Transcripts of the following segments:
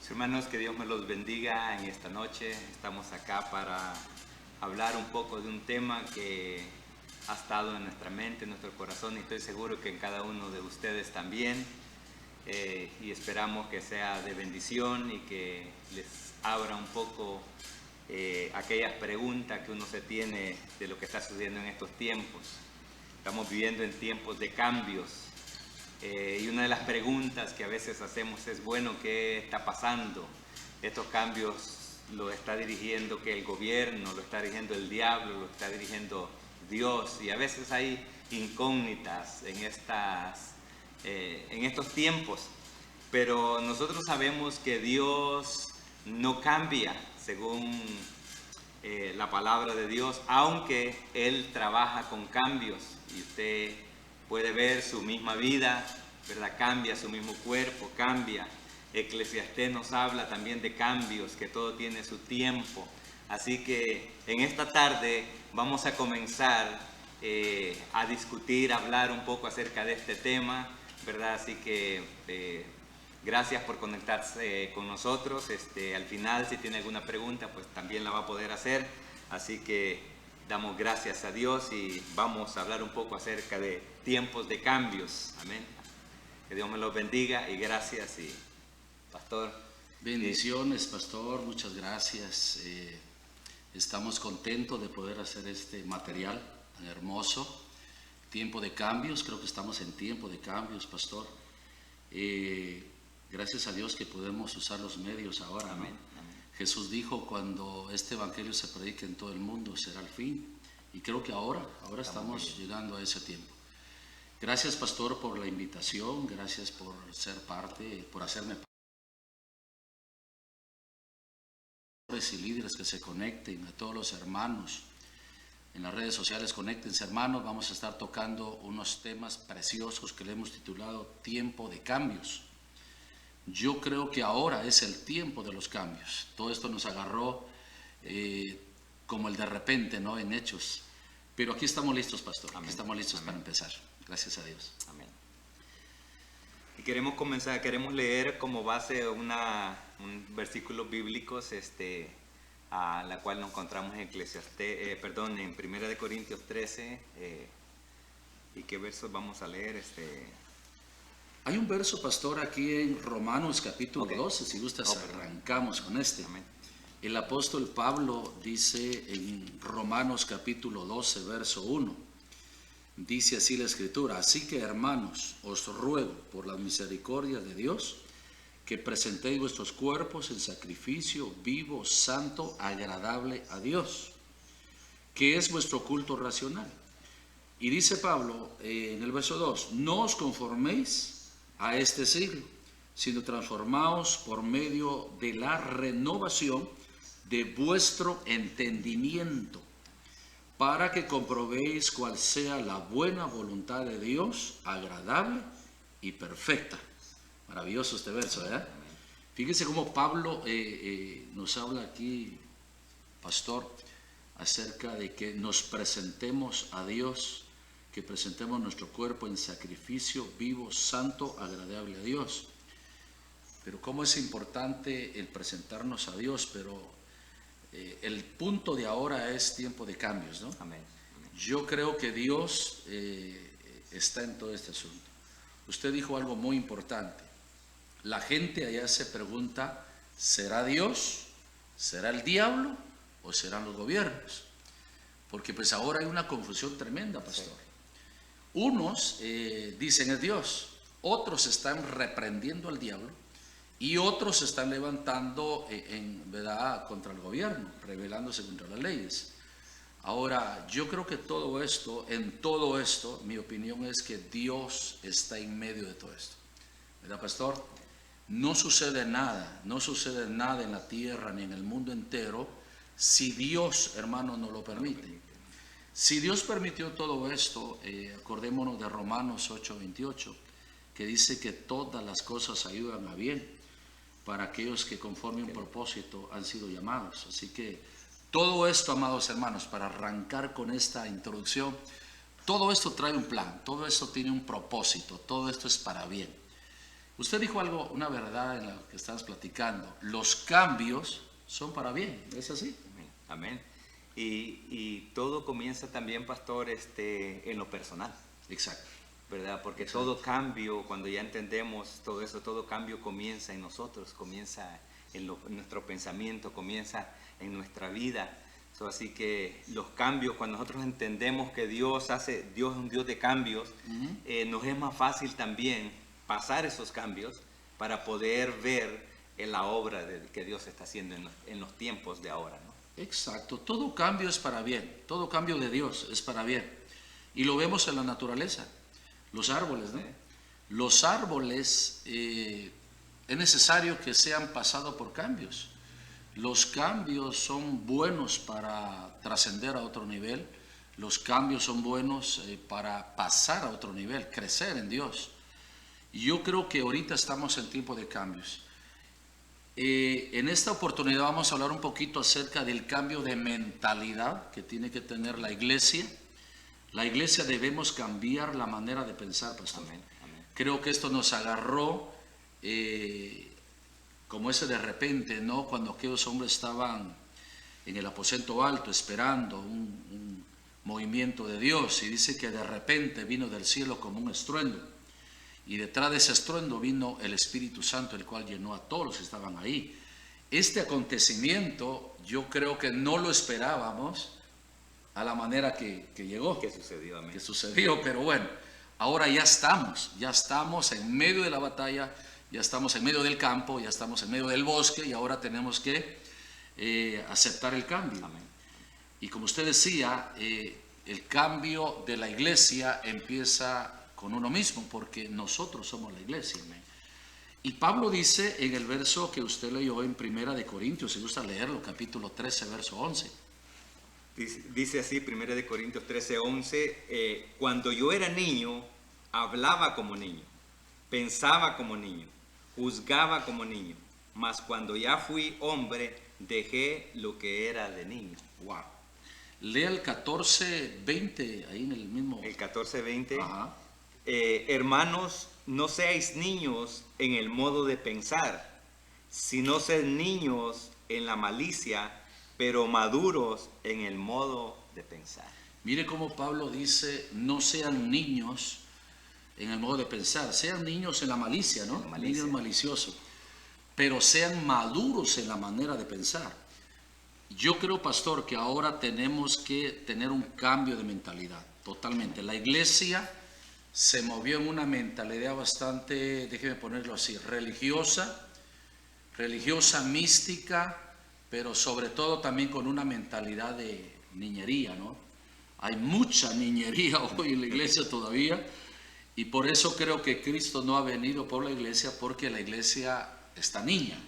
Hermanos, que Dios me los bendiga en esta noche. Estamos acá para hablar un poco de un tema que ha estado en nuestra mente, en nuestro corazón, y estoy seguro que en cada uno de ustedes también. Y esperamos que sea de bendición y que les abra un poco aquellas preguntas que uno se tiene de lo que está sucediendo en estos tiempos. Estamos viviendo en tiempos de cambios. Y una de las preguntas que a veces hacemos es, bueno, ¿qué está pasando? Estos cambios lo está dirigiendo que el gobierno, lo está dirigiendo el diablo, lo está dirigiendo Dios. Y a veces hay incógnitas en estos tiempos. Pero nosotros sabemos que Dios no cambia según la palabra de Dios, aunque Él trabaja con cambios. Y usted puede ver su misma vida, ¿verdad? Cambia, su mismo cuerpo cambia. Eclesiastés nos habla también de cambios, que todo tiene su tiempo. Así que en esta tarde vamos a comenzar a discutir, a hablar un poco acerca de este tema, ¿verdad? Así que gracias por conectarse con nosotros. Al final, si tiene alguna pregunta, pues también la va a poder hacer. Así que damos gracias a Dios y vamos a hablar un poco acerca de tiempos de cambios. Amén. Que Dios me los bendiga y gracias. Y pastor. Bendiciones, pastor, muchas gracias. Estamos contentos de poder hacer este material tan hermoso. Tiempo de cambios, creo que estamos en tiempo de cambios, pastor. Gracias a Dios que podemos usar los medios ahora, ¿no? Amén. Amén. Jesús dijo, cuando este evangelio se predique en todo el mundo será el fin, y creo que ahora estamos llegando a ese tiempo. Gracias, pastor, por la invitación, gracias por ser parte, por hacerme parte y líderes que se conecten, a todos los hermanos en las redes sociales, conéctense, hermanos. Vamos a estar tocando unos temas preciosos que le hemos titulado Tiempo de Cambios. Yo creo que ahora es el tiempo de los cambios. Todo esto nos agarró como el de repente, ¿no? En hechos. Pero aquí estamos listos, pastor. Aquí estamos listos para empezar. Gracias a Dios. Amén. Y queremos comenzar, queremos leer como base un versículo bíblicos, a la cual nos encontramos en Eclesiastés, en 1 de Corintios 13. ¿Y qué versos vamos a leer? Hay un verso, pastor, aquí en Romanos capítulo 12, si gustas, arrancamos con este. Amén. El apóstol Pablo dice en Romanos capítulo 12, verso 1, dice así la escritura: así que, hermanos, os ruego por la misericordia de Dios que presentéis vuestros cuerpos en sacrificio vivo, santo, agradable a Dios, que es vuestro culto racional. Y dice Pablo en el verso 2, no os conforméis a este siglo, sino transformaos por medio de la renovación de vuestro entendimiento, para que comprobéis cuál sea la buena voluntad de Dios, agradable y perfecta. Maravilloso este verso, ¿verdad? Fíjense cómo Pablo nos habla aquí, pastor, acerca de que nos presentemos a Dios, que presentemos nuestro cuerpo en sacrificio vivo, santo, agradable a Dios. Pero cómo es importante el presentarnos a Dios, pero el punto de ahora es tiempo de cambios, ¿no? Amén. Yo creo que Dios está en todo este asunto. Usted dijo algo muy importante. La gente allá se pregunta, ¿será Dios? ¿Será el diablo? ¿O serán los gobiernos? Porque pues ahora hay una confusión tremenda, pastor. Sí. Unos dicen es Dios, otros están reprendiendo al diablo y otros se están levantando en verdad contra el gobierno, rebelándose contra las leyes. Ahora, yo creo que en todo esto, mi opinión es que Dios está en medio de todo esto. ¿Verdad, pastor? No sucede nada en la tierra ni en el mundo entero si Dios, hermano, no lo permite. Si Dios permitió todo esto, acordémonos de Romanos 8:28, que dice que todas las cosas ayudan a bien para aquellos que conforme a un propósito han sido llamados. Así que todo esto, amados hermanos, para arrancar con esta introducción, todo esto trae un plan, todo esto tiene un propósito, todo esto es para bien. Usted dijo algo, una verdad en la que estamos platicando. Los cambios son para bien, ¿es así? Amén. Amén. Y todo comienza también, pastor, en lo personal, Exacto. ¿verdad? Porque Exacto. todo cambio, cuando ya entendemos todo eso, todo cambio comienza en nosotros, comienza en nuestro pensamiento, comienza en nuestra vida. Así que los cambios, cuando nosotros entendemos que Dios es un Dios de cambios, nos es más fácil también pasar esos cambios para poder ver la obra que Dios está haciendo en los tiempos de ahora, ¿no? Exacto, todo cambio es para bien, todo cambio de Dios es para bien. Y lo vemos en la naturaleza, los árboles, ¿no? Sí. Los árboles es necesario que sean pasados por cambios. Los cambios son buenos para trascender a otro nivel, los cambios son buenos para pasar a otro nivel, crecer en Dios. Y yo creo que ahorita estamos en tiempo de cambios. En esta oportunidad vamos a hablar un poquito acerca del cambio de mentalidad que tiene que tener la iglesia. La iglesia debemos cambiar la manera de pensar, pastor. Amén, amén. Creo que esto nos agarró como ese de repente, ¿no? Cuando aquellos hombres estaban en el aposento alto esperando un movimiento de Dios, y dice que de repente vino del cielo como un estruendo. Y detrás de ese estruendo vino el Espíritu Santo, el cual llenó a todos los que estaban ahí. Este acontecimiento yo creo que no lo esperábamos a la manera que llegó. ¿Qué sucedió? Amén. Que sucedió, pero bueno, ahora ya estamos en medio de la batalla, ya estamos en medio del campo, ya estamos en medio del bosque, y ahora tenemos que aceptar el cambio. Amén. Y como usted decía, el cambio de la iglesia empieza con uno mismo, porque nosotros somos la iglesia. Y Pablo dice en el verso que usted leyó en Primera de Corintios, si gusta leerlo, capítulo 13, verso 11. Dice así, 1 Corintios 13, 11, cuando yo era niño, hablaba como niño, pensaba como niño, juzgaba como niño, mas cuando ya fui hombre, dejé lo que era de niño. Wow. Lea el 14, 20, ahí en el mismo. El 14, 20. Ajá. Hermanos, no seáis niños en el modo de pensar, sino sed niños en la malicia, pero maduros en el modo de pensar. Mire cómo Pablo dice, no sean niños en el modo de pensar, sean niños en la malicia, ¿no? Niños maliciosos, pero sean maduros en la manera de pensar. Yo creo, pastor, que ahora tenemos que tener un cambio de mentalidad, totalmente. La iglesia se movió en una mentalidad bastante, déjeme ponerlo así, religiosa, mística, pero sobre todo también con una mentalidad de niñería, ¿no? Hay mucha niñería hoy en la iglesia todavía, y por eso creo que Cristo no ha venido por la iglesia, porque la iglesia está niña,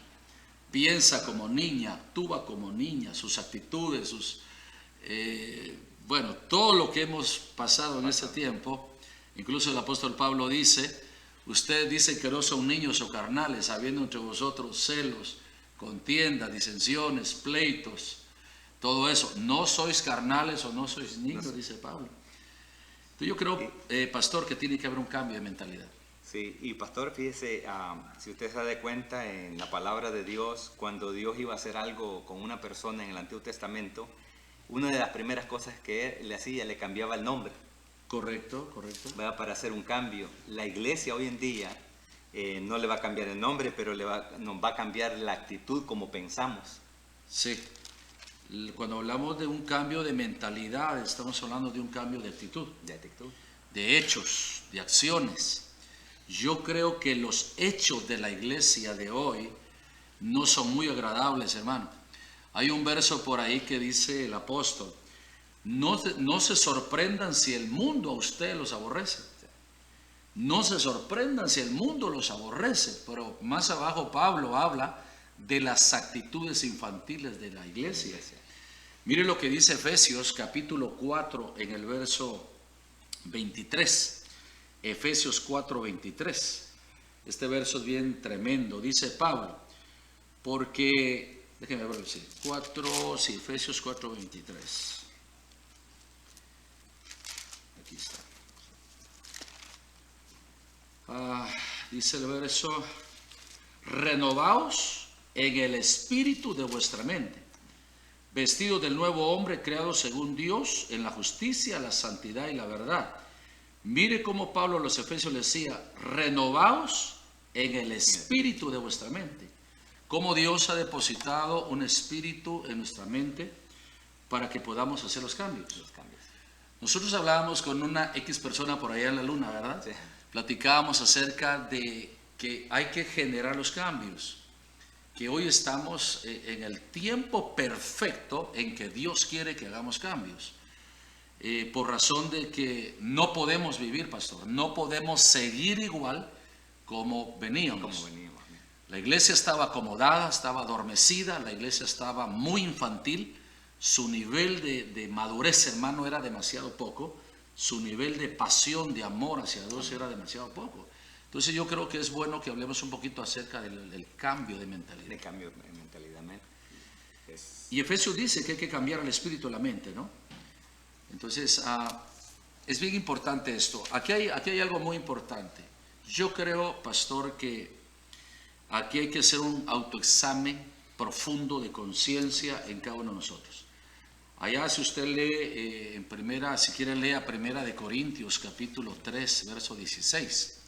piensa como niña, actúa como niña, sus actitudes, bueno, todo lo que hemos pasado en este tiempo. Incluso el apóstol Pablo dice, ustedes dicen que no son niños o carnales, habiendo entre vosotros celos, contiendas, disensiones, pleitos, todo eso. No sois carnales o no sois niños, no sé. Dice Pablo. Entonces yo creo, pastor, que tiene que haber un cambio de mentalidad. Sí, y pastor, fíjese, si usted se da cuenta en la palabra de Dios, cuando Dios iba a hacer algo con una persona en el Antiguo Testamento, una de las primeras cosas que él le hacía, le cambiaba el nombre. Correcto, correcto. Para hacer un cambio. La iglesia hoy en día no le va a cambiar el nombre, pero nos va a cambiar la actitud como pensamos. Sí. Cuando hablamos de un cambio de mentalidad, estamos hablando de un cambio de actitud. De actitud. De hechos, de acciones. Yo creo que los hechos de la iglesia de hoy no son muy agradables, hermano. Hay un verso por ahí que dice el apóstol, no se sorprendan si el mundo a ustedes los aborrece. No se sorprendan si el mundo los aborrece. Pero más abajo Pablo habla de las actitudes infantiles de la iglesia. Mire lo que dice Efesios capítulo 4 en el verso 23. Efesios 4, 23. Este verso es bien tremendo. Dice Pablo, porque, déjenme ver, Efesios 4, 23. Aquí está. dice el verso, renovaos en el espíritu de vuestra mente, vestidos del nuevo hombre creado según Dios en la justicia, la santidad y la verdad. Mire cómo Pablo a los Efesios le decía, renovaos en el espíritu de vuestra mente. Cómo Dios ha depositado un espíritu en nuestra mente para que podamos hacer los cambios. Nosotros hablábamos con una X persona por allá en la luna, ¿verdad? Sí. Platicábamos acerca de que hay que generar los cambios, que hoy estamos en el tiempo perfecto en que Dios quiere que hagamos cambios. Por razón de que no podemos vivir, pastor, no podemos seguir igual como veníamos. La iglesia estaba acomodada, estaba adormecida, la iglesia estaba muy infantil, su nivel de madurez, hermano, era demasiado poco, su nivel de pasión, de amor hacia Dios era demasiado poco. Entonces yo creo que es bueno que hablemos un poquito acerca del cambio de mentalidad. De cambio de mentalidad. Y Efesios dice que hay que cambiar el espíritu de la mente, ¿no? Entonces es bien importante esto. Aquí hay algo muy importante. Yo creo, pastor, que aquí hay que hacer un autoexamen profundo de conciencia en cada uno de nosotros. Allá, si usted lee si quiere, lea Primera de Corintios capítulo 3 verso 16.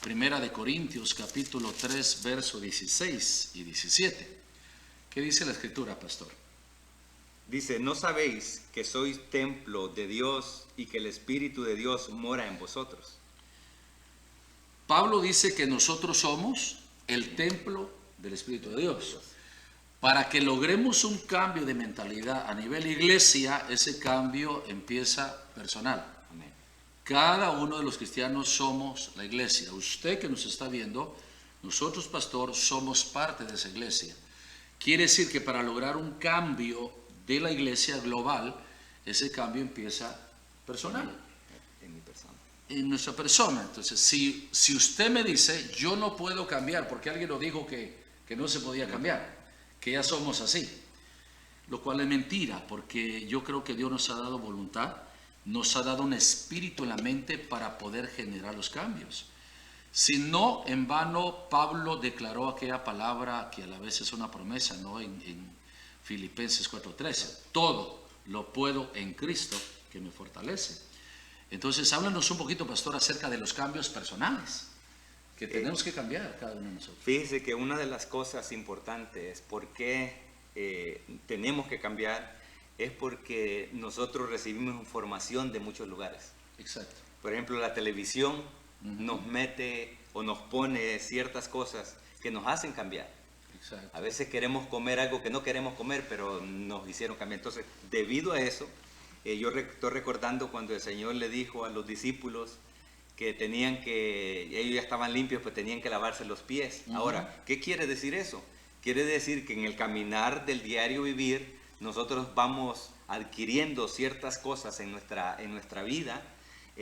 Primera de Corintios capítulo 3 verso 16 y 17. ¿Qué dice la escritura, pastor? Dice, ¿no sabéis que sois templo de Dios y que el Espíritu de Dios mora en vosotros? Pablo dice que nosotros somos el templo del Espíritu de Dios. Para que logremos un cambio de mentalidad a nivel iglesia, ese cambio empieza personal. Amén. Cada uno de los cristianos somos la iglesia. Usted que nos está viendo, nosotros, pastor, somos parte de esa iglesia. Quiere decir que para lograr un cambio de la iglesia global, ese cambio empieza personal. En mi persona. En nuestra persona. Entonces, si usted me dice, yo no puedo cambiar, porque alguien lo dijo que no se podía cambiar, que ya somos así, lo cual es mentira, porque yo creo que Dios nos ha dado voluntad, nos ha dado un espíritu en la mente para poder generar los cambios. Si no, en vano Pablo declaró aquella palabra que a la vez es una promesa, ¿no? En Filipenses 4:13, todo lo puedo en Cristo que me fortalece. Entonces, háblanos un poquito, pastor, acerca de los cambios personales que tenemos que cambiar cada uno de nosotros. Fíjese que una de las cosas importantes, por qué tenemos que cambiar, es porque nosotros recibimos información de muchos lugares. Exacto. Por ejemplo, la televisión nos mete o nos pone ciertas cosas que nos hacen cambiar. Exacto. A veces queremos comer algo que no queremos comer, pero nos hicieron cambiar. Entonces, debido a eso, yo estoy recordando cuando el Señor le dijo a los discípulos que ellos ya estaban limpios, pues tenían que lavarse los pies. Ahora, ¿qué quiere decir eso? Quiere decir que en el caminar del diario vivir, nosotros vamos adquiriendo ciertas cosas en nuestra vida,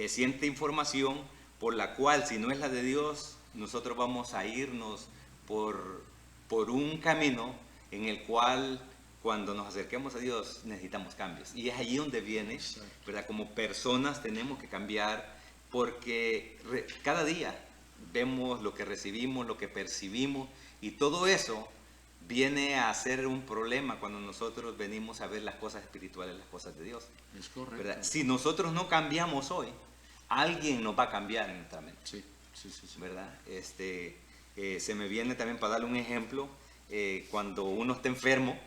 cierta información por la cual, si no es la de Dios, nosotros vamos a irnos por un camino en el cual, cuando nos acerquemos a Dios, necesitamos cambios. Y es allí donde viene, ¿verdad? Como personas tenemos que cambiar, porque cada día vemos lo que recibimos, lo que percibimos, y todo eso viene a ser un problema cuando nosotros venimos a ver las cosas espirituales, las cosas de Dios. Es correcto. ¿Verdad? Si nosotros no cambiamos hoy, alguien nos va a cambiar en nuestra mente. Sí. ¿Verdad? Se me viene también, para darle un ejemplo, cuando uno está enfermo,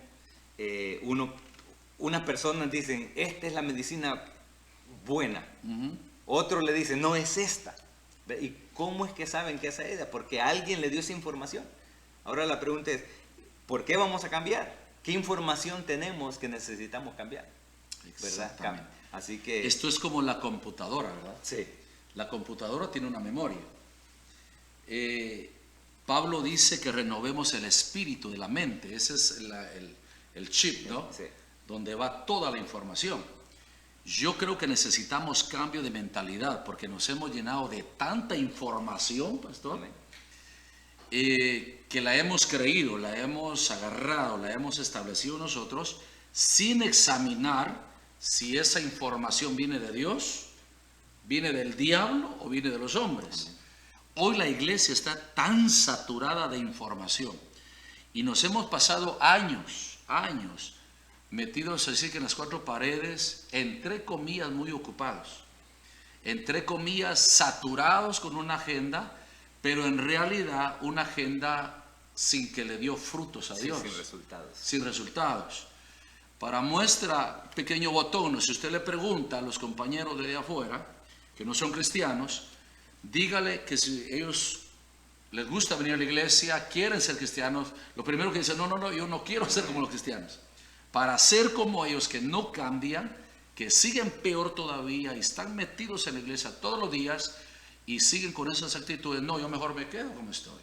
unas personas dicen, esta es la medicina buena. Otros le dicen, no, es esta. ¿Y cómo es que saben que esa es ella? Porque alguien le dio esa información. Ahora la pregunta es, ¿por qué vamos a cambiar? ¿Qué información tenemos que necesitamos cambiar? ¿Verdad? Así que... Esto es como la computadora, ¿verdad? Sí. La computadora tiene una memoria. Pablo dice que renovemos el espíritu de la mente. Ese es el chip, ¿no? Sí. Donde va toda la información. Yo creo que necesitamos cambio de mentalidad porque nos hemos llenado de tanta información, pastor, que la hemos creído, la hemos agarrado, la hemos establecido nosotros sin examinar si esa información viene de Dios, viene del diablo o viene de los hombres. Hoy la iglesia está tan saturada de información y nos hemos pasado años metidos así que en las cuatro paredes, entre comillas muy ocupados, entre comillas saturados con una agenda, pero en realidad una agenda sin que le dio frutos a Dios. Sin resultados. Sin resultados. Para muestra, pequeño botón, si usted le pregunta a los compañeros de afuera, que no son cristianos, dígale que si ellos les gusta venir a la iglesia, quieren ser cristianos, lo primero que dicen, no, yo no quiero ser como los cristianos. Para ser como ellos, que no cambian, que siguen peor todavía y están metidos en la iglesia todos los días y siguen con esas actitudes, no, yo mejor me quedo como estoy.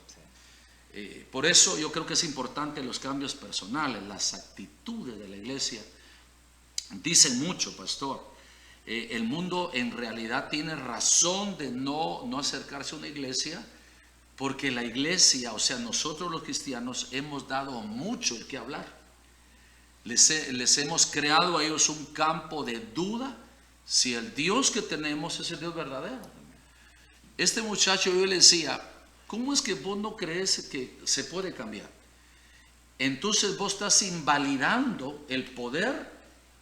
Por eso yo creo que es importante los cambios personales, las actitudes de la iglesia. Dicen mucho, pastor. El mundo en realidad tiene razón de no acercarse a una iglesia, porque la iglesia, o sea, nosotros los cristianos hemos dado mucho el que hablar. Les hemos creado a ellos un campo de duda si el Dios que tenemos es el Dios verdadero. Este muchacho, yo le decía, ¿cómo es que vos no crees que se puede cambiar? Entonces vos estás invalidando el poder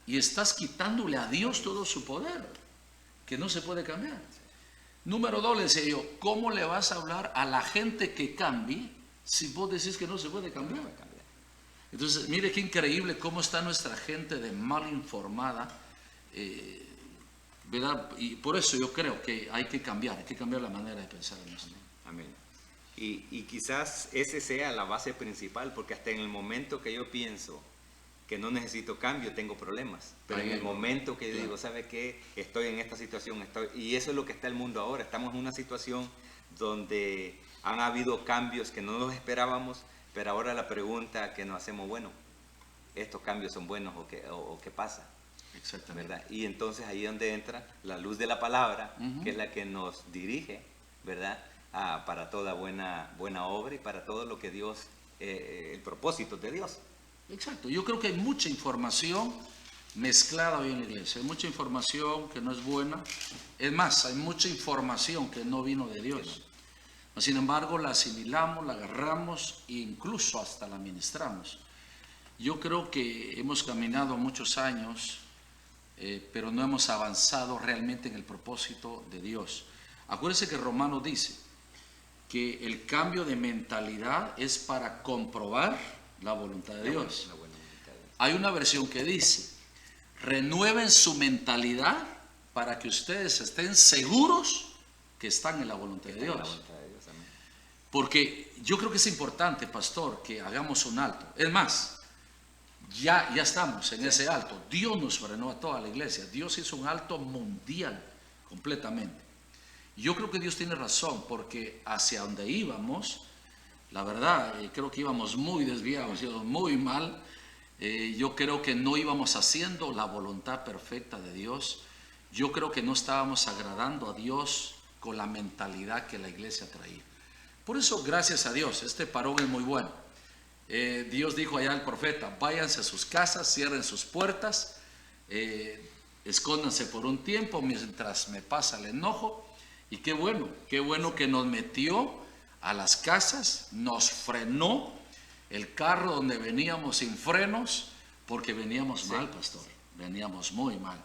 y estás quitándole a Dios todo su poder, que no se puede cambiar. Número 2, le decía yo, ¿cómo le vas a hablar a la gente que cambie si vos decís que no se puede cambiar? Entonces, mire qué increíble cómo está nuestra gente de mal informada, ¿verdad? Y por eso yo creo que hay que cambiar la manera de pensar en esto. Amén. Y quizás ese sea la base principal, porque hasta en el momento que yo pienso que no necesito cambio, tengo problemas. Pero en el momento que yo digo, ¿sabe qué? Estoy en esta situación, y eso es lo que está el mundo ahora. Estamos en una situación donde han habido cambios que no los esperábamos, pero ahora la pregunta que nos hacemos, bueno, ¿estos cambios son buenos o qué pasa? Exactamente. ¿Verdad? Y entonces ahí es donde entra la luz de la palabra, que es la que nos dirige, ¿verdad? Para toda buena obra y para todo lo que Dios, el propósito de Dios. Exacto, yo creo que hay mucha información mezclada hoy en la iglesia, hay mucha información que no es buena, es más, hay mucha información que no vino de Dios. Sin embargo, la asimilamos, la agarramos e incluso hasta la ministramos. Yo creo que hemos caminado muchos años, pero no hemos avanzado realmente en el propósito de Dios. Acuérdense que Romano dice que el cambio de mentalidad es para comprobar la voluntad de Dios. Hay una versión que dice, renueven su mentalidad para que ustedes estén seguros que están en la voluntad de Dios. Porque yo creo que es importante, pastor, que hagamos un alto. Es más, ya estamos en ese alto. Dios nos frenó a toda la iglesia. Dios hizo un alto mundial completamente. Yo creo que Dios tiene razón, porque hacia donde íbamos, la verdad, creo que íbamos muy desviados, íbamos muy mal. Yo creo que no íbamos haciendo la voluntad perfecta de Dios. Yo creo que no estábamos agradando a Dios con la mentalidad que la iglesia traía. Por eso, gracias a Dios, este parón es muy bueno. Dios dijo allá al profeta, váyanse a sus casas, cierren sus puertas, escóndanse por un tiempo mientras me pasa el enojo. Y qué bueno que nos metió a las casas, nos frenó el carro donde veníamos sin frenos, porque veníamos mal, pastor, veníamos muy mal.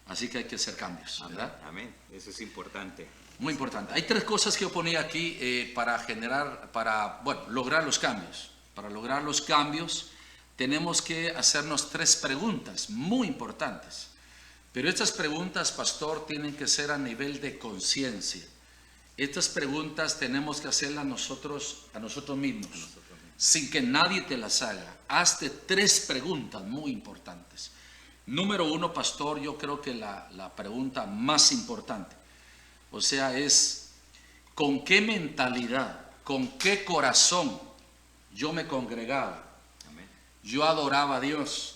Así que hay que hacer cambios, ¿verdad? Amén, eso es importante. Muy importante. Hay 3 cosas que yo ponía aquí para lograr los cambios. Para lograr los cambios tenemos que hacernos 3 preguntas muy importantes. Pero estas preguntas, pastor, tienen que ser a nivel de conciencia. Estas preguntas tenemos que hacerlas nosotros a nosotros mismos, sin que nadie te las haga. Hazte 3 preguntas muy importantes. Número 1, pastor, yo creo que la pregunta más importante, o sea, es ¿con qué mentalidad, con qué corazón yo me congregaba? Amén. Yo adoraba a Dios,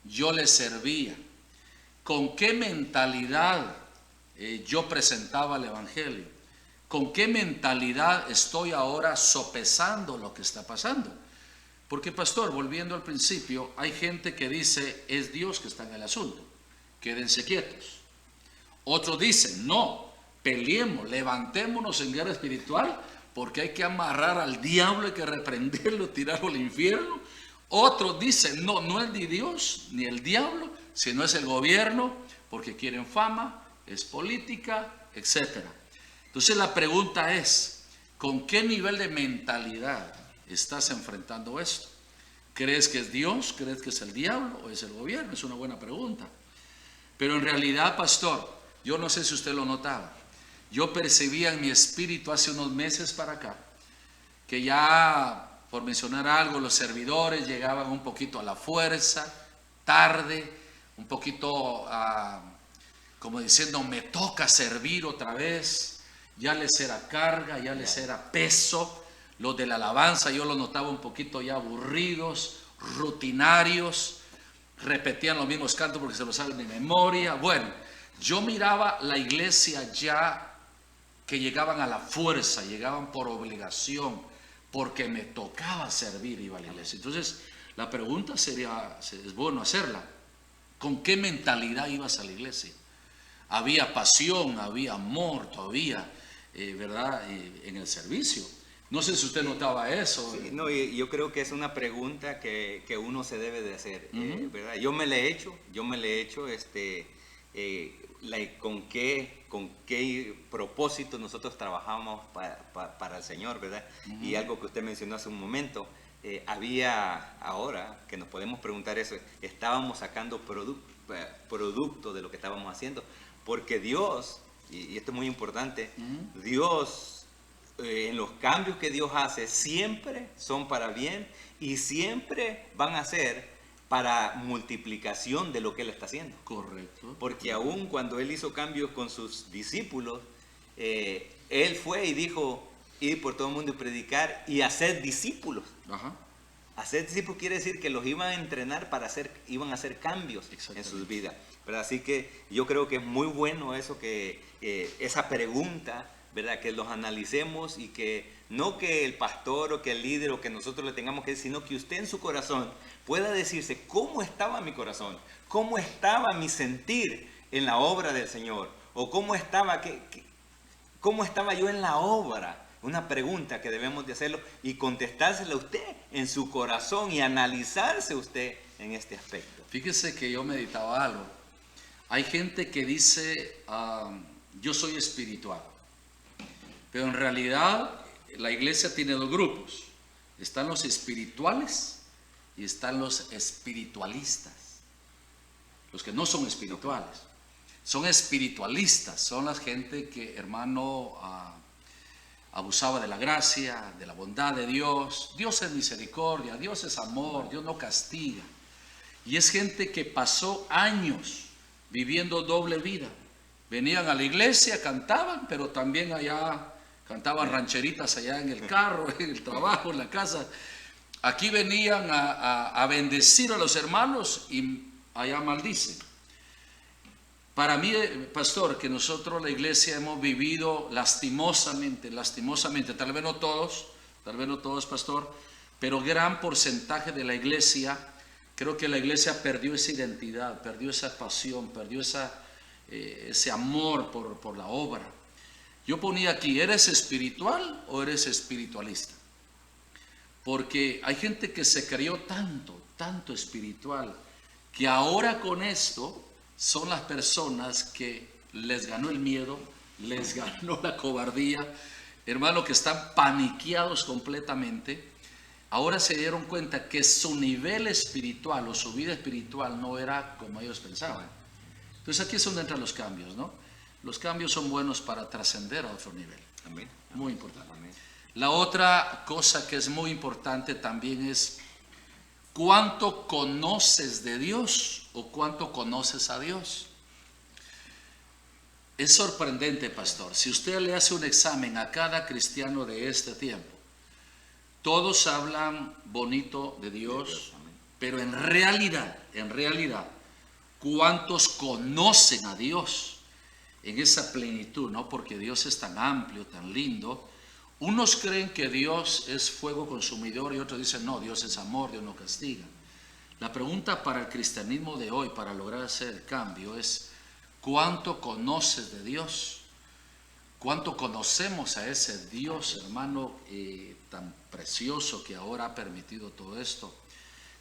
yo le servía. ¿Con qué mentalidad yo presentaba el Evangelio? ¿Con qué mentalidad estoy ahora sopesando lo que está pasando? Porque, pastor, volviendo al principio, hay gente que dice, es Dios que está en el asunto, quédense quietos. Otros dicen, no, peleemos, levantémonos en guerra espiritual, porque hay que amarrar al diablo, hay que reprenderlo, tirarlo al infierno. Otros dicen, no, no es ni Dios ni el diablo, sino es el gobierno, porque quieren fama, es política, etc. Entonces la pregunta es, ¿con qué nivel de mentalidad estás enfrentando esto? ¿Crees que es Dios? ¿Crees que es el diablo o es el gobierno? Es una buena pregunta. Pero en realidad, pastor, yo no sé si usted lo notaba, yo percibía en mi espíritu hace unos meses para acá, que ya, por mencionar algo, los servidores llegaban un poquito a la fuerza, tarde, un poquito como diciendo, me toca servir otra vez, ya les era carga, ya les era peso. Los de la alabanza yo los notaba un poquito ya aburridos, rutinarios, repetían los mismos cantos porque se los saben de memoria. Bueno, yo miraba la iglesia ya que llegaban a la fuerza, llegaban por obligación, porque me tocaba servir, iba a la iglesia. Entonces, la pregunta sería, es bueno hacerla, ¿con qué mentalidad ibas a la iglesia? Había pasión, había amor todavía, ¿verdad? En el servicio. No sé si usted notaba eso. Sí, no, y yo creo que es una pregunta que uno se debe de hacer, ¿verdad? Yo me la he hecho, ¿con qué propósito nosotros trabajamos para el Señor, ¿verdad? Y algo que usted mencionó hace un momento, había ahora que nos podemos preguntar eso, estábamos sacando producto de lo que estábamos haciendo, porque Dios, y esto es muy importante, Dios, en los cambios que Dios hace, siempre son para bien y siempre van a ser para multiplicación de lo que Él está haciendo. Correcto. Porque aún cuando Él hizo cambios con sus discípulos, Él fue y dijo, ir por todo el mundo y predicar y hacer discípulos. Ajá. Hacer discípulos quiere decir que los iban a entrenar iban a hacer cambios en sus vidas, ¿verdad? Así que yo creo que es muy bueno eso, esa pregunta, ¿verdad? Que los analicemos y que no que el pastor o que el líder o que nosotros le tengamos que decir, sino que usted en su corazón pueda decirse cómo estaba mi corazón, cómo estaba mi sentir en la obra del Señor, o cómo estaba yo en la obra. Una pregunta que debemos de hacerlo y contestársela a usted en su corazón y analizarse usted en este aspecto. Fíjese que yo meditaba algo. Hay gente que dice, yo soy espiritual. Pero en realidad la iglesia tiene dos grupos. Están los espirituales y están los espiritualistas. Los que no son espirituales. Son espiritualistas. Son la gente que, hermano, abusaba de la gracia, de la bondad de Dios. Dios es misericordia, Dios es amor, Dios no castiga. Y es gente que pasó años viviendo doble vida. Venían a la iglesia, cantaban, pero también allá cantaban rancheritas allá en el carro, en el trabajo, en la casa. Aquí venían a bendecir a los hermanos y allá maldicen. Para mí, pastor, que nosotros la iglesia hemos vivido lastimosamente, tal vez no todos, pastor, pero gran porcentaje de la iglesia, creo que la iglesia perdió esa identidad, perdió esa pasión, perdió ese amor por la obra. Yo ponía aquí, ¿eres espiritual o eres espiritualista? Porque hay gente que se creyó tanto espiritual, que ahora con esto son las personas que les ganó el miedo, les ganó la cobardía, hermano, que están paniqueados completamente. Ahora se dieron cuenta que su nivel espiritual o su vida espiritual no era como ellos pensaban. Entonces aquí es donde entran los cambios, ¿no? Los cambios son buenos para trascender a otro nivel. Amén. Muy importante. Amén. La otra cosa que es muy importante también es ¿cuánto conoces de Dios o cuánto conoces a Dios? Es sorprendente, pastor. Si usted le hace un examen a cada cristiano de este tiempo, todos hablan bonito de Dios, pero en realidad, ¿cuántos conocen a Dios en esa plenitud? ¿No? Porque Dios es tan amplio, tan lindo. Unos creen que Dios es fuego consumidor y otros dicen, no, Dios es amor, Dios no castiga. La pregunta para el cristianismo de hoy, para lograr hacer el cambio, es ¿cuánto conoces de Dios? ¿Cuánto conocemos a ese Dios, hermano, tan precioso que ahora ha permitido todo esto?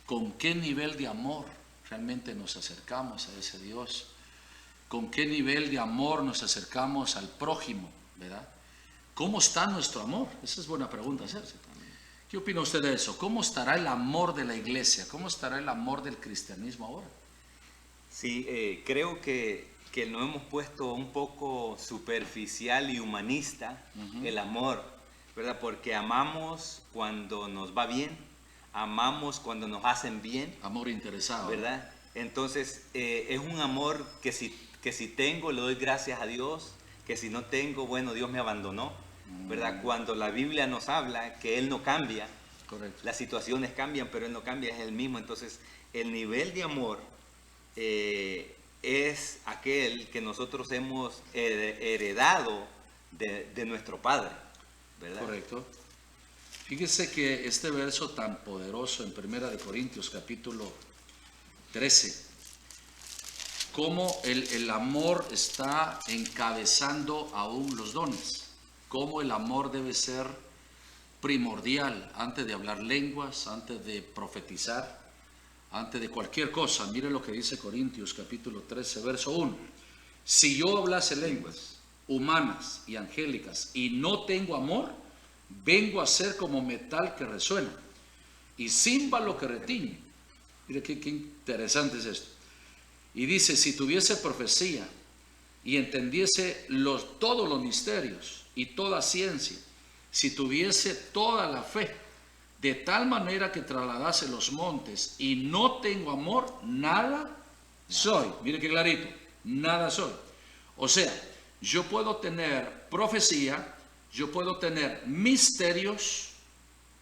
¿Con qué nivel de amor realmente nos acercamos a ese Dios? ¿Con qué nivel de amor nos acercamos al prójimo, verdad? ¿Cómo está nuestro amor? Esa es buena pregunta hacerse. ¿Qué opina usted de eso? ¿Cómo estará el amor de la iglesia? ¿Cómo estará el amor del cristianismo ahora? Sí, creo que nos hemos puesto un poco superficial y humanista el amor, ¿verdad? Porque amamos cuando nos va bien, amamos cuando nos hacen bien. Amor interesado, ¿verdad? Entonces, es un amor que si tengo, le doy gracias a Dios, que si no tengo, bueno, Dios me abandonó, ¿verdad? Cuando la Biblia nos habla que Él no cambia, correcto. Las situaciones cambian, pero Él no cambia, es el mismo. Entonces, el nivel de amor es aquel que nosotros hemos heredado de nuestro Padre, ¿verdad? Correcto. Fíjese que este verso tan poderoso en 1 Corintios capítulo 13, cómo el amor está encabezando aún los dones, cómo el amor debe ser primordial antes de hablar lenguas, antes de profetizar, antes de cualquier cosa. Mire lo que dice Corintios capítulo 13, verso 1. Si yo hablase lenguas humanas y angélicas y no tengo amor, vengo a ser como metal que resuena y címbalo que retiñe. Mire qué interesante es esto. Y dice, si tuviese profecía y entendiese todos los misterios y toda ciencia, si tuviese toda la fe, de tal manera que trasladase los montes y no tengo amor, nada soy. Mire qué clarito, nada soy. O sea, yo puedo tener profecía, yo puedo tener misterios,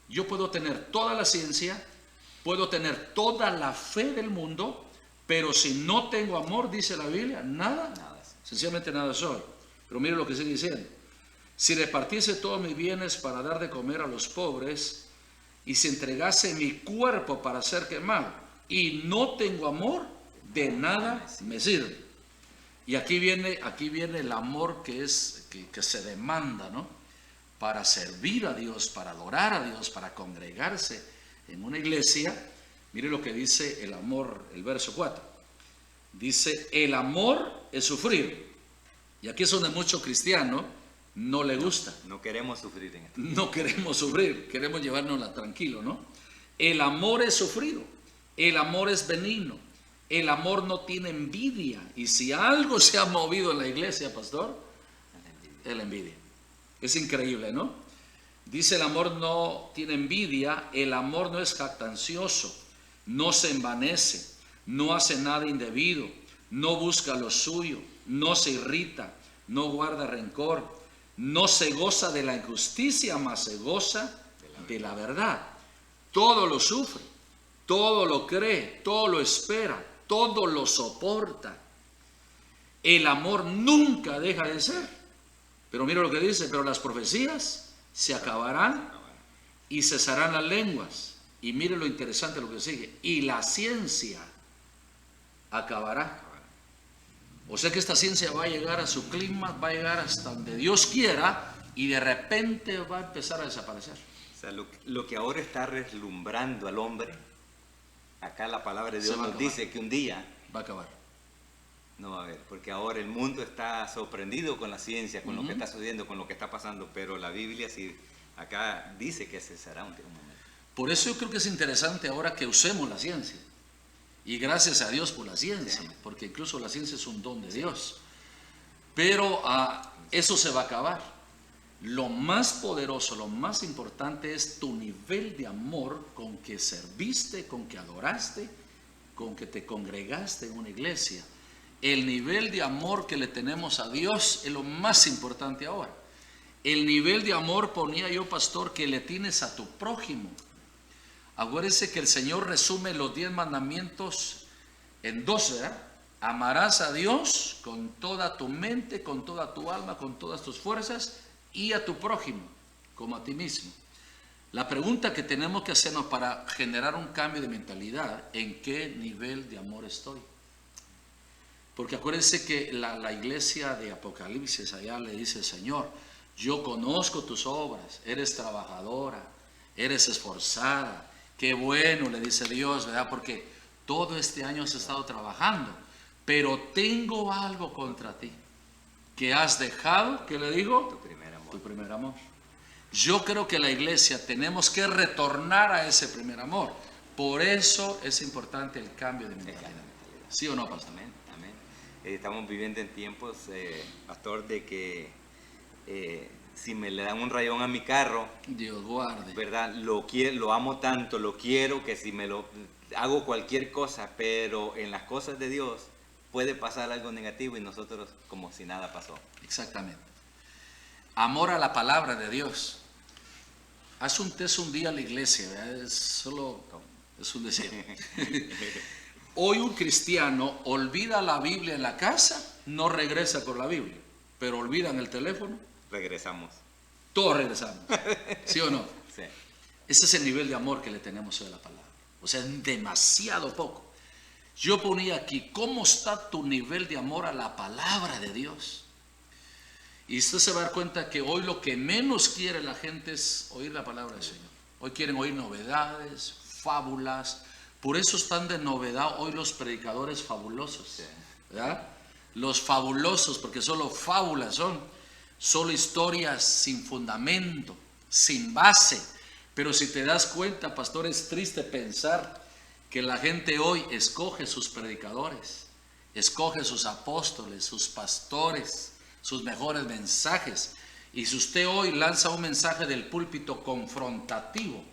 yo puedo tener toda la ciencia, puedo tener toda la fe del mundo, pero si no tengo amor, dice la Biblia, nada, sencillamente nada soy. Pero mire lo que sigue diciendo. Si repartiese todos mis bienes para dar de comer a los pobres, y si entregase mi cuerpo para ser quemado, y no tengo amor, de nada me sirve. Y aquí viene el amor que se demanda, ¿no? Para servir a Dios, para adorar a Dios, para congregarse en una iglesia. Mire lo que dice el amor, el verso 4. Dice, el amor es sufrir. Y aquí es donde mucho cristiano no le gusta. No queremos sufrir en esto. No queremos sufrir, queremos llevárnosla tranquilo, ¿no? El amor es sufrido, el amor es benigno, el amor no tiene envidia. Y si algo se ha movido en la iglesia, pastor, es la envidia. Es increíble, ¿no? Dice, el amor no tiene envidia, el amor no es jactancioso, no se envanece, no hace nada indebido, no busca lo suyo, no se irrita, no guarda rencor, no se goza de la injusticia, mas se goza de la verdad. Todo lo sufre, todo lo cree, todo lo espera, todo lo soporta. El amor nunca deja de ser. Pero mira lo que dice, pero las profecías se acabarán y cesarán las lenguas. Y mire lo interesante lo que sigue. Y la ciencia acabará. O sea que esta ciencia va a llegar a su clima, va a llegar hasta donde Dios quiera y de repente va a empezar a desaparecer. O sea, lo que ahora está deslumbrando al hombre, acá la palabra de Dios nos dice que un día va a acabar. No va a haber, porque ahora el mundo está sorprendido con la ciencia, con lo que está sucediendo, con lo que está pasando, pero la Biblia sí acá dice que cesará un momento. Por eso yo creo que es interesante ahora que usemos la ciencia. Y gracias a Dios por la ciencia, porque incluso la ciencia es un don de Dios. Pero eso se va a acabar. Lo más poderoso, lo más importante es tu nivel de amor con que serviste, con que adoraste, con que te congregaste en una iglesia. El nivel de amor que le tenemos a Dios es lo más importante ahora. El nivel de amor, ponía yo, pastor, que le tienes a tu prójimo. Acuérdense que el Señor resume los 10 mandamientos en 12, ¿verdad? Amarás a Dios con toda tu mente, con toda tu alma, con todas tus fuerzas y a tu prójimo como a ti mismo. La pregunta que tenemos que hacernos para generar un cambio de mentalidad, ¿en qué nivel de amor estoy? Porque acuérdense que la iglesia de Apocalipsis allá le dice, Señor, yo conozco tus obras, eres trabajadora, eres esforzada, qué bueno, le dice Dios, ¿verdad? Porque todo este año has estado trabajando, pero tengo algo contra ti, que has dejado, ¿qué le digo? Tu primer amor. Tu primer amor. Yo creo que la iglesia tenemos que retornar a ese primer amor. Por eso es importante el cambio de mentalidad. ¿Sí o no, pastor? Amén, amén. Estamos viviendo en tiempos, pastor, de que si me le dan un rayón a mi carro, Dios guarde. ¿verdad? Lo amo tanto, lo quiero, que si me lo hago cualquier cosa, pero en las cosas de Dios puede pasar algo negativo y nosotros como si nada pasó. Exactamente. Amor a la palabra de Dios. Haz un test un día a la iglesia, ¿verdad? Es un deseo. Hoy un cristiano olvida la Biblia en la casa, no regresa con la Biblia, pero olvidan el teléfono, Regresamos. todos regresamos. ¿Sí o no? Sí. Ese es el nivel de amor que le tenemos hoy a la palabra. O sea, es demasiado poco. Yo ponía aquí, ¿cómo está tu nivel de amor a la palabra de Dios? Y usted se va a dar cuenta que hoy lo que menos quiere la gente es oír la palabra del Señor. Hoy quieren oír novedades, fábulas. Por eso están de novedad hoy los predicadores fabulosos, ¿verdad? Los fabulosos, porque solo fábulas son, solo historias sin fundamento, sin base. Pero si te das cuenta, pastor, es triste pensar que la gente hoy escoge sus predicadores, escoge sus apóstoles, sus pastores, sus mejores mensajes. Y si usted hoy lanza un mensaje del púlpito confrontativo,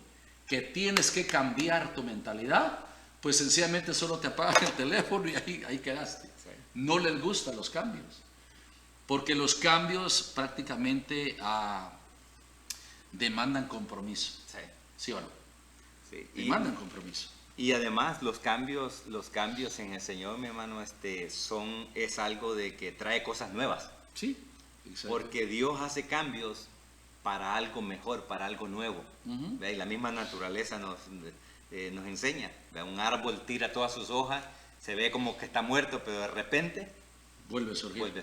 que tienes que cambiar tu mentalidad, pues sencillamente solo te apagan el teléfono y ahí quedaste. No les gustan los cambios, porque los cambios prácticamente demandan compromiso. Sí. ¿Sí o no? Sí. Demandan compromiso. Y además los cambios en el Señor, mi hermano, es algo de que trae cosas nuevas. Sí, exacto. Porque Dios hace cambios para algo mejor, para algo nuevo. Y la misma naturaleza nos enseña. Un árbol tira todas sus hojas, se ve como que está muerto, pero de repente vuelve a surgir.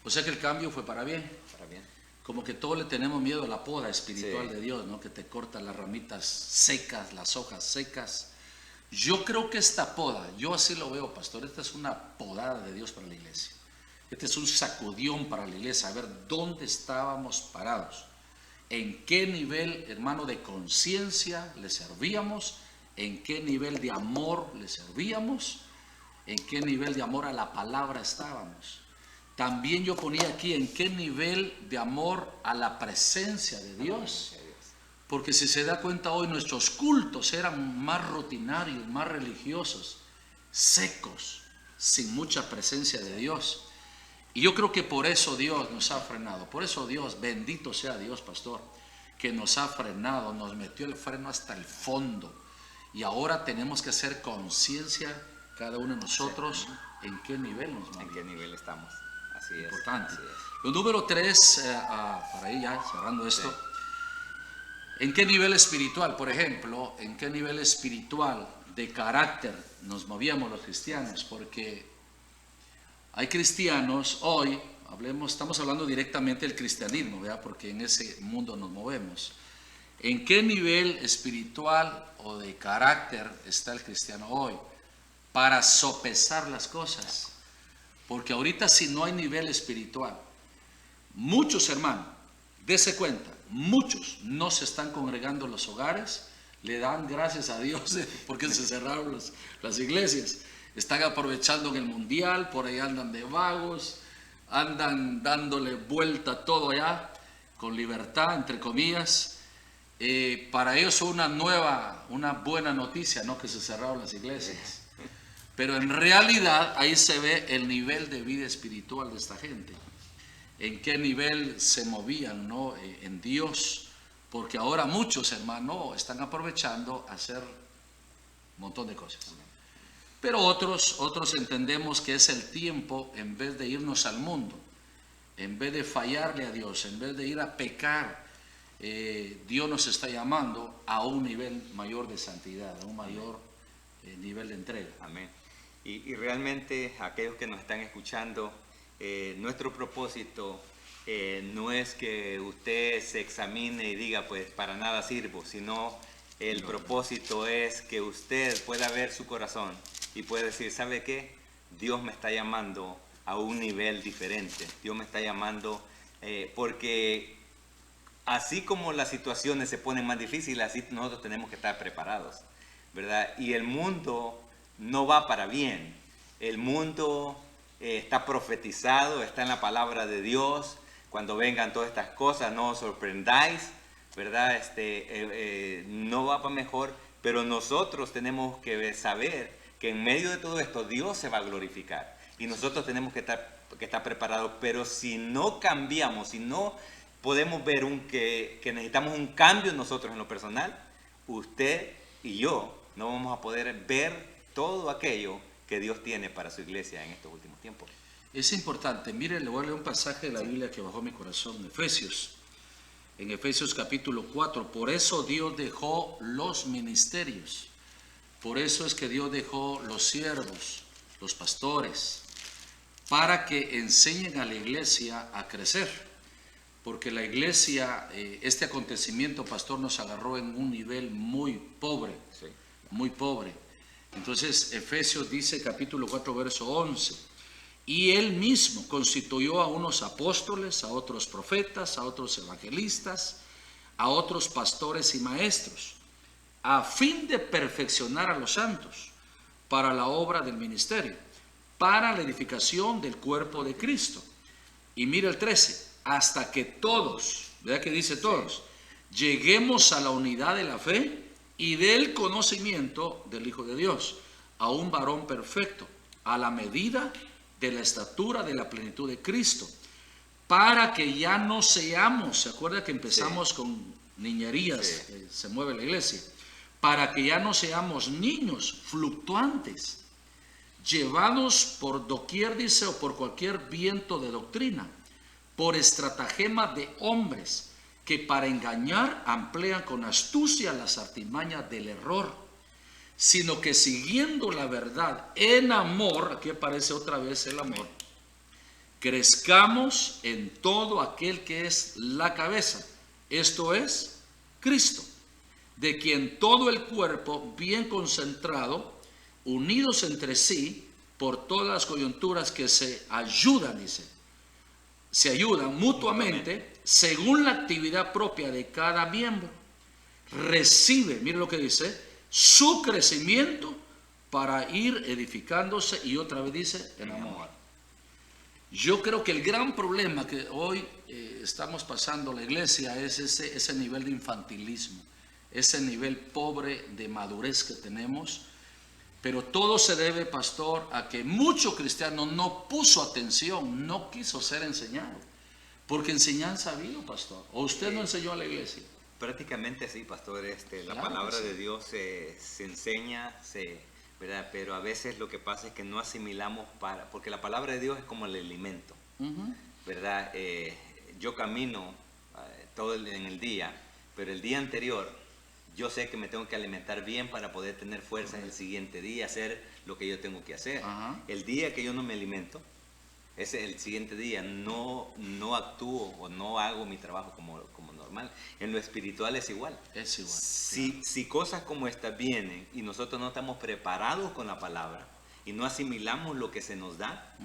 O sea que el cambio fue para bien. Para bien. Como que todos le tenemos miedo a la poda espiritual Sí. de Dios, ¿no? Que te corta las ramitas secas, las hojas secas. Yo creo que esta poda, yo así lo veo, pastor, esta es una podada de Dios para la iglesia. Este es un sacudión para la iglesia, a ver dónde estábamos parados, en qué nivel, hermano, de conciencia le servíamos, en qué nivel de amor le servíamos, en qué nivel de amor a la palabra estábamos. También yo ponía aquí en qué nivel de amor a la presencia de Dios. Porque si se da cuenta hoy, nuestros cultos eran más rutinarios, más religiosos, secos, sin mucha presencia de Dios. Y yo creo que por eso Dios nos ha frenado. Por eso Dios, bendito sea Dios, pastor, que nos ha frenado, nos metió el freno hasta el fondo. Y ahora tenemos que hacer conciencia, cada uno de nosotros, en qué nivel nos movemos. En qué nivel estamos. Así es. Importante. Así es. Lo número 3, para ir ya cerrando esto. Sí. ¿En qué nivel espiritual, por ejemplo, en qué nivel espiritual de carácter nos movíamos los cristianos? Porque hay cristianos hoy, estamos hablando directamente del cristianismo, ¿verdad? Porque en ese mundo nos movemos. ¿En qué nivel espiritual o de carácter está el cristiano hoy para sopesar las cosas? Porque ahorita si no hay nivel espiritual, muchos hermanos, dése cuenta, muchos no se están congregando en los hogares, le dan gracias a Dios porque se cerraron las iglesias. Están aprovechando en el mundial, por ahí andan de vagos, andan dándole vuelta a todo allá, con libertad, entre comillas. Para ellos es una buena noticia, ¿no? Que se cerraron las iglesias. Pero en realidad ahí se ve el nivel de vida espiritual de esta gente. En qué nivel se movían, ¿no? En Dios. Porque ahora muchos, hermanos, están aprovechando a hacer un montón de cosas. Pero otros entendemos que es el tiempo, en vez de irnos al mundo, en vez de fallarle a Dios, en vez de ir a pecar, Dios nos está llamando a un nivel mayor de santidad, a un mayor nivel de entrega. Amén. Y realmente aquellos que nos están escuchando, nuestro propósito no es que usted se examine y diga, pues para nada sirvo, sino el propósito es que usted pueda ver su corazón y pueda decir, ¿sabe qué? Dios me está llamando a un nivel diferente. Dios me está llamando porque así como las situaciones se ponen más difíciles, así nosotros tenemos que estar preparados, ¿verdad? Y el mundo no va para bien. El mundo está profetizado, está en la palabra de Dios. Cuando vengan todas estas cosas, no os sorprendáis, ¿verdad? No va para mejor, pero nosotros tenemos que saber que en medio de todo esto Dios se va a glorificar. Y nosotros tenemos que estar preparados, pero si no cambiamos, si no podemos ver que necesitamos un cambio nosotros en lo personal, usted y yo no vamos a poder ver todo aquello que Dios tiene para su iglesia en estos últimos tiempos. Es importante, mire, le voy a leer un pasaje de la Biblia que bajó mi corazón, Efesios. En Efesios capítulo 4, por eso Dios dejó los ministerios. Por eso es que Dios dejó los siervos, los pastores, para que enseñen a la iglesia a crecer. Porque la iglesia, este acontecimiento, pastor, nos agarró en un nivel muy pobre, muy pobre. Entonces, Efesios dice, capítulo 4, verso 11, y él mismo constituyó a unos apóstoles, a otros profetas, a otros evangelistas, a otros pastores y maestros, a fin de perfeccionar a los santos para la obra del ministerio, para la edificación del cuerpo de Cristo. Y mira el 13, hasta que todos, ¿verdad que dice todos? Lleguemos a la unidad de la fe y del conocimiento del Hijo de Dios, a un varón perfecto, a la medida de la estatura de la plenitud de Cristo, para que ya no seamos, ¿se acuerda que empezamos con niñerías? Se mueve la iglesia. Para que ya no seamos niños fluctuantes, llevados por doquier, dice, o por cualquier viento de doctrina, por estratagema de hombres que para engañar emplean con astucia las artimañas del error, sino que siguiendo la verdad en amor, aquí aparece otra vez el amor, crezcamos en todo aquel que es la cabeza, esto es Cristo, de quien todo el cuerpo bien concentrado, unidos entre sí por todas las coyunturas que se ayudan, dice, se ayudan mutuamente según la actividad propia de cada miembro, recibe, mire lo que dice, su crecimiento para ir edificándose, y otra vez dice, en amor. Yo creo que el gran problema que hoy estamos pasando la iglesia es ese nivel de infantilismo, ese nivel pobre de madurez que tenemos, pero todo se debe, pastor, a que mucho cristiano no puso atención, no quiso ser enseñado, porque enseñanza ha habido, pastor, o usted no enseñó a la iglesia. Prácticamente sí, pastor. La Claro palabra que sí. de Dios se enseña, ¿verdad? Pero a veces lo que pasa es que no asimilamos porque la palabra de Dios es como el alimento, ¿verdad? Yo camino en el día, pero el día anterior yo sé que me tengo que alimentar bien para poder tener fuerza en el siguiente día, hacer lo que yo tengo que hacer. El día que yo no me alimento, el siguiente día no actúo o no hago mi trabajo como normal. En lo espiritual es igual. Es igual. Si cosas como estas vienen y nosotros no estamos preparados con la palabra y no asimilamos lo que se nos da,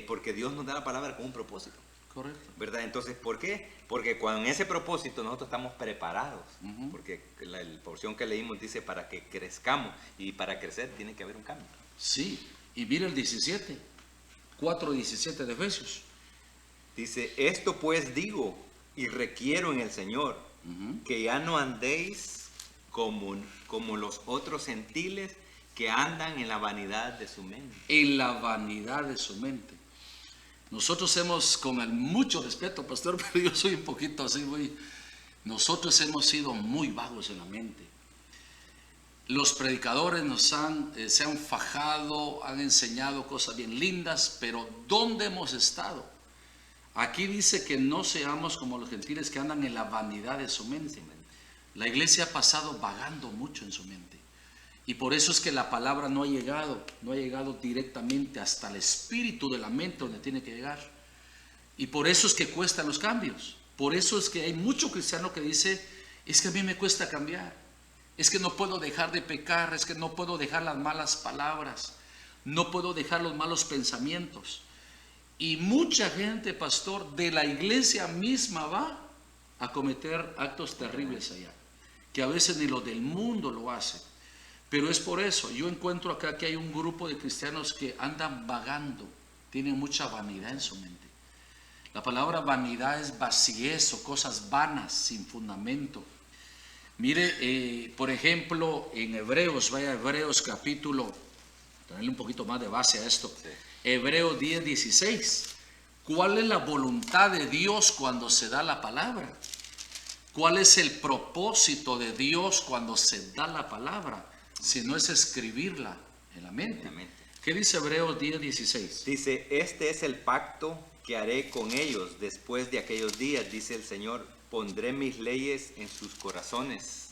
porque Dios nos da la palabra con un propósito. Correcto. ¿Verdad? Entonces, ¿por qué? Porque con ese propósito nosotros estamos preparados. Porque la porción que leímos dice para que crezcamos, y para crecer tiene que haber un cambio. Sí, y mira el 17, 4:17 de Efesios. Dice, esto pues digo y requiero en el Señor, que ya no andéis como los otros gentiles que andan en la vanidad de su mente. En la vanidad de su mente. Nosotros hemos, con mucho respeto, pastor, pero yo soy un poquito así, nosotros hemos sido muy vagos en la mente. Los predicadores se han fajado, han enseñado cosas bien lindas, pero ¿dónde hemos estado? Aquí dice que no seamos como los gentiles que andan en la vanidad de su mente. La iglesia ha pasado vagando mucho en su mente. Y por eso es que la palabra no ha llegado directamente hasta el espíritu de la mente donde tiene que llegar. Y por eso es que cuestan los cambios. Por eso es que hay mucho cristiano que dice, es que a mí me cuesta cambiar. Es que no puedo dejar de pecar, es que no puedo dejar las malas palabras, no puedo dejar los malos pensamientos. Y mucha gente, pastor, de la iglesia misma va a cometer actos terribles allá, que a veces ni los del mundo lo hacen. Pero es por eso, yo encuentro acá que hay un grupo de cristianos que andan vagando, tienen mucha vanidad en su mente. La palabra vanidad es vaciez o cosas vanas, sin fundamento. Mire, por ejemplo, en Hebreos, vaya a Hebreos capítulo, darle un poquito más de base a esto. Sí. Hebreos 10:16. ¿Cuál es la voluntad de Dios cuando se da la palabra? ¿Cuál es el propósito de Dios cuando se da la palabra? Si no es escribirla en la mente. ¿Qué dice Hebreos 10:16? Dice, este es el pacto que haré con ellos después de aquellos días, dice el Señor. Pondré mis leyes en sus corazones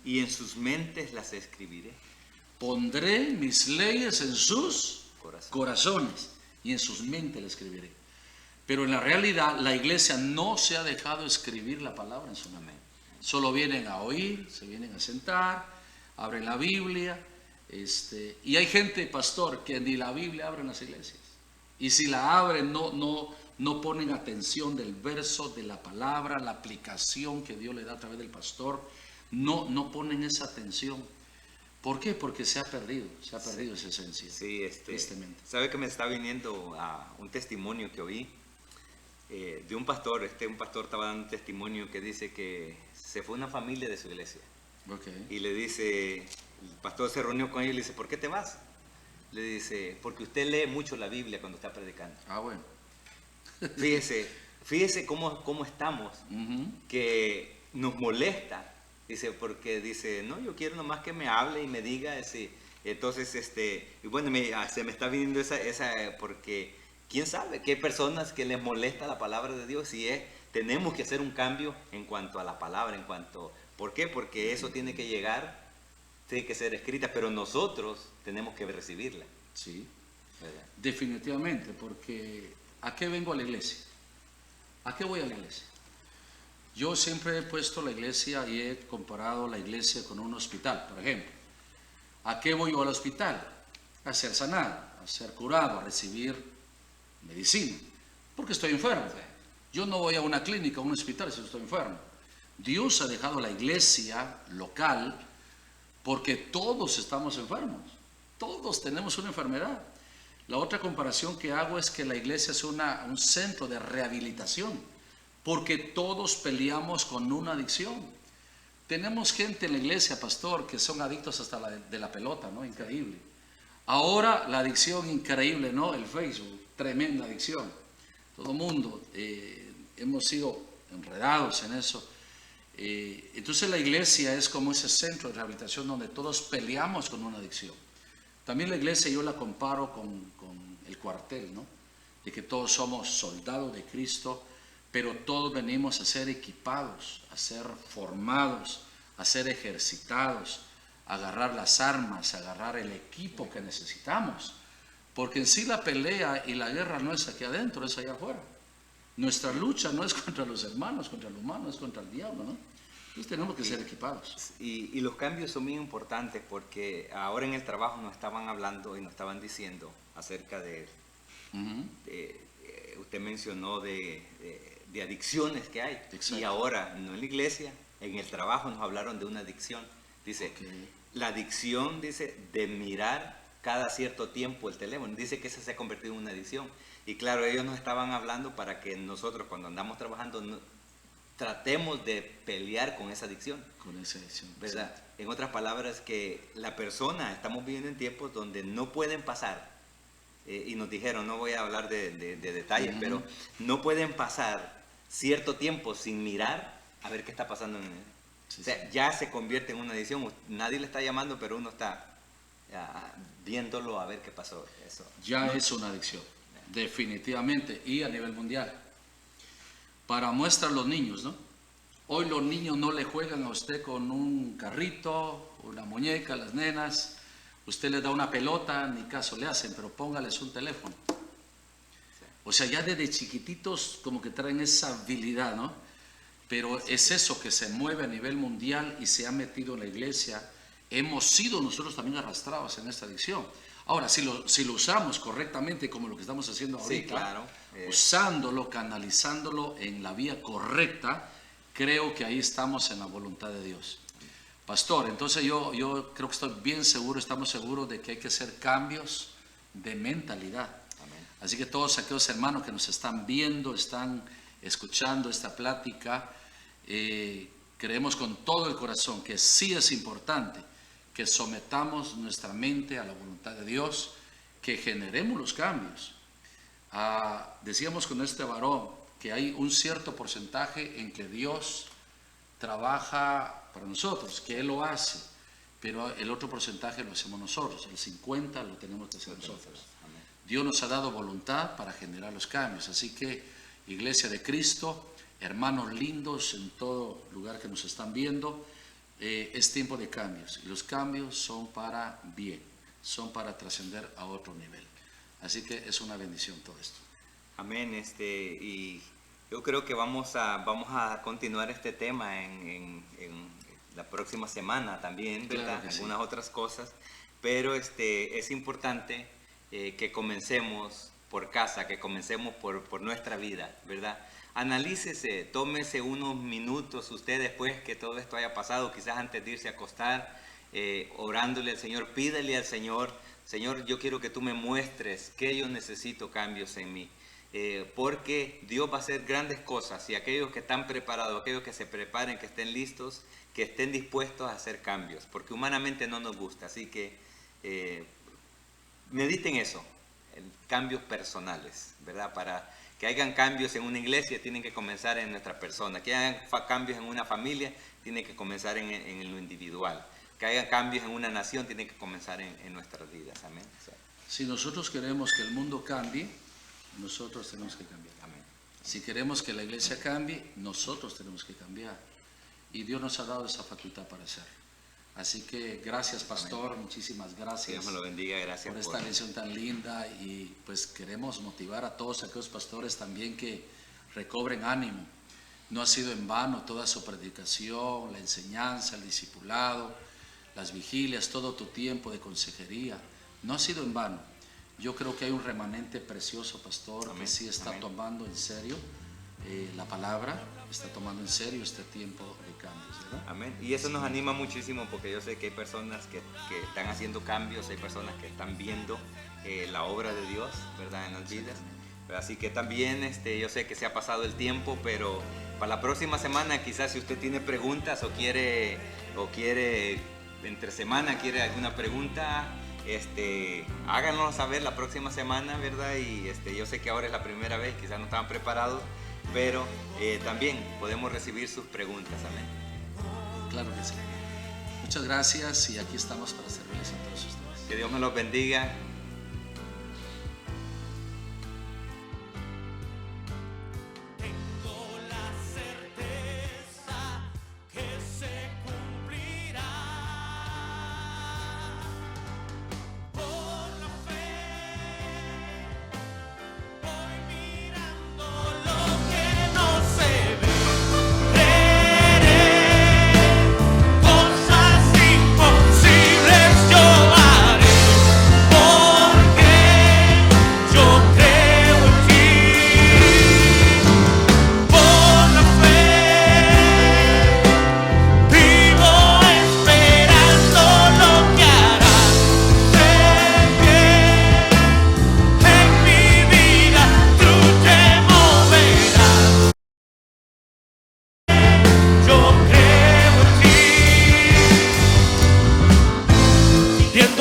y en sus mentes las escribiré. Pondré mis leyes en sus corazones y en sus mentes las escribiré. Pero en la realidad la iglesia no se ha dejado escribir la palabra en su mente. Solo vienen a oír, se vienen a sentar, abren la Biblia. Y hay gente, pastor, que ni la Biblia abren las iglesias. Y si la abren, no ponen atención del verso, de la palabra, la aplicación que Dios le da a través del pastor. No ponen esa atención. ¿Por qué? Porque se ha perdido esa esencia. Sí, tristemente. ¿Sabe que me está viniendo a un testimonio que oí de un pastor? Un pastor estaba dando un testimonio que dice que se fue una familia de su iglesia. Okay. Y le dice, el pastor se reunió con él y le dice, ¿por qué te vas? Le dice, porque usted lee mucho la Biblia cuando está predicando. Ah, bueno. Fíjese cómo estamos, que nos molesta. Dice, porque dice, no, yo quiero nomás que me hable y me diga. Entonces, y bueno, se me está viniendo esa, porque quién sabe qué personas que les molesta la palabra de Dios. Y tenemos que hacer un cambio en cuanto a la palabra, ¿por qué? Porque eso tiene que llegar, tiene que ser escrita, pero nosotros tenemos que recibirla. Sí, ¿verdad? Definitivamente, porque ¿a qué vengo a la iglesia? ¿A qué voy a la iglesia? Yo siempre he puesto la iglesia y he comparado la iglesia con un hospital, por ejemplo. ¿A qué voy yo al hospital? A ser sanado, a ser curado, a recibir medicina, porque estoy enfermo. Yo no voy a una clínica, a un hospital si estoy enfermo. Dios ha dejado la iglesia local porque todos estamos enfermos, todos tenemos una enfermedad. La otra comparación que hago es que la iglesia es un centro de rehabilitación, porque todos peleamos con una adicción. Tenemos gente en la iglesia, pastor, que son adictos hasta de la pelota, ¿no? Increíble. Ahora la adicción increíble, ¿no? El Facebook, tremenda adicción. Todo el mundo hemos sido enredados en eso. Entonces la iglesia es como ese centro de rehabilitación donde todos peleamos con una adicción. También la iglesia yo la comparo con el cuartel, ¿no? De que todos somos soldados de Cristo, pero todos venimos a ser equipados, a ser formados, a ser ejercitados, a agarrar las armas, a agarrar el equipo que necesitamos. Porque en sí la pelea y la guerra no es aquí adentro, es allá afuera. Nuestra lucha no es contra los hermanos, contra el humano, es contra el diablo, ¿no? Entonces tenemos que ser equipados. Y los cambios son muy importantes porque ahora en el trabajo nos estaban hablando y nos estaban diciendo acerca usted mencionó de adicciones que hay. Exacto. Y ahora, no en la iglesia, en el trabajo nos hablaron de una adicción. Dice, la adicción, dice, de mirar cada cierto tiempo el teléfono. Dice que esa se ha convertido en una adicción. Y claro, ellos nos estaban hablando para que nosotros cuando andamos trabajando tratemos de pelear con esa adicción. Con esa adicción. ¿Verdad? En otras palabras, que la persona, estamos viviendo en tiempos donde no pueden pasar, y nos dijeron, no voy a hablar de detalles, pero no pueden pasar cierto tiempo sin mirar a ver qué está pasando en él. O sea, ya se convierte en una adicción. Nadie le está llamando, pero uno está viéndolo a ver qué pasó. Eso. Ya es una adicción, definitivamente, y a nivel mundial. Para muestra los niños, ¿no? Hoy los niños no le juegan a usted con un carrito, una muñeca, las nenas. Usted les da una pelota, ni caso le hacen, pero póngales un teléfono. O sea, ya desde chiquititos como que traen esa habilidad, ¿no? Pero es eso que se mueve a nivel mundial y se ha metido en la iglesia. Hemos sido nosotros también arrastrados en esta adicción. Ahora, si lo usamos correctamente, como lo que estamos haciendo ahorita, Sí, claro. usándolo, canalizándolo en la vía correcta, creo que ahí estamos en la voluntad de Dios. Pastor, entonces yo creo que estoy bien seguro, estamos seguros de que hay que hacer cambios de mentalidad. Amén. Así que todos aquellos hermanos que nos están viendo, están escuchando esta plática, creemos con todo el corazón que sí es importante que sometamos nuestra mente a la voluntad de Dios, que generemos los cambios. Decíamos con este varón que hay un cierto porcentaje en que Dios trabaja para nosotros, que Él lo hace, pero el otro porcentaje lo hacemos nosotros, el 50% lo tenemos que hacer nosotros. Amén. Dios nos ha dado voluntad para generar los cambios, así que Iglesia de Cristo, hermanos lindos en todo lugar que nos están viendo, es tiempo de cambios, y los cambios son para bien, son para trascender a otro nivel. Así que es una bendición todo esto. Amén. Y yo creo que vamos a continuar este tema en la próxima semana también, ¿verdad? Claro que sí. Algunas otras cosas, pero es importante que comencemos por casa, que comencemos por nuestra vida, ¿verdad? Analícese, tómese unos minutos usted después que todo esto haya pasado, quizás antes de irse a acostar, orándole al Señor, pídale al Señor, Señor, yo quiero que tú me muestres que yo necesito cambios en mí. Porque Dios va a hacer grandes cosas y aquellos que están preparados, aquellos que se preparen, que estén listos, que estén dispuestos a hacer cambios, porque humanamente no nos gusta, así que mediten eso, en cambios personales, ¿verdad? Para que hayan cambios en una iglesia tienen que comenzar en nuestra persona, que hayan cambios en una familia tienen que comenzar en lo individual, que hayan cambios en una nación tienen que comenzar en nuestras vidas, amén. Si nosotros queremos que el mundo cambie, nosotros tenemos que cambiar. Amén. Si queremos que la iglesia cambie, nosotros tenemos que cambiar. Y Dios nos ha dado esa facultad para hacerlo. Así que gracias, pastor, Amén. Muchísimas Que gracias Dios me lo bendiga, gracias por esta lección tan linda. Y pues queremos motivar a todos aquellos pastores también que recobren ánimo. No ha sido en vano toda su predicación, la enseñanza, el discipulado, las vigilias, todo tu tiempo de consejería. No ha sido en vano. Yo creo que hay un remanente precioso, pastor, Amén. que sí está Amén. tomando en serio la palabra, está tomando en serio este tiempo de cambios, ¿verdad? Amén. Y eso nos anima muchísimo porque yo sé que hay personas que están haciendo cambios, hay personas que están viendo la obra de Dios, ¿verdad? En las vidas. Así que también yo sé que se ha pasado el tiempo, pero para la próxima semana quizás si usted tiene preguntas o quiere entre semana quiere alguna pregunta, háganos saber la próxima semana, ¿verdad? Y yo sé que ahora es la primera vez, quizás no estaban preparados, pero también podemos recibir sus preguntas, amén. Claro que sí. Muchas gracias y aquí estamos para servirles a todos ustedes. Que Dios me los bendiga.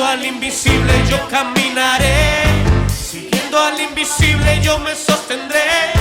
Al invisible yo caminaré, siguiendo al invisible yo me sostendré.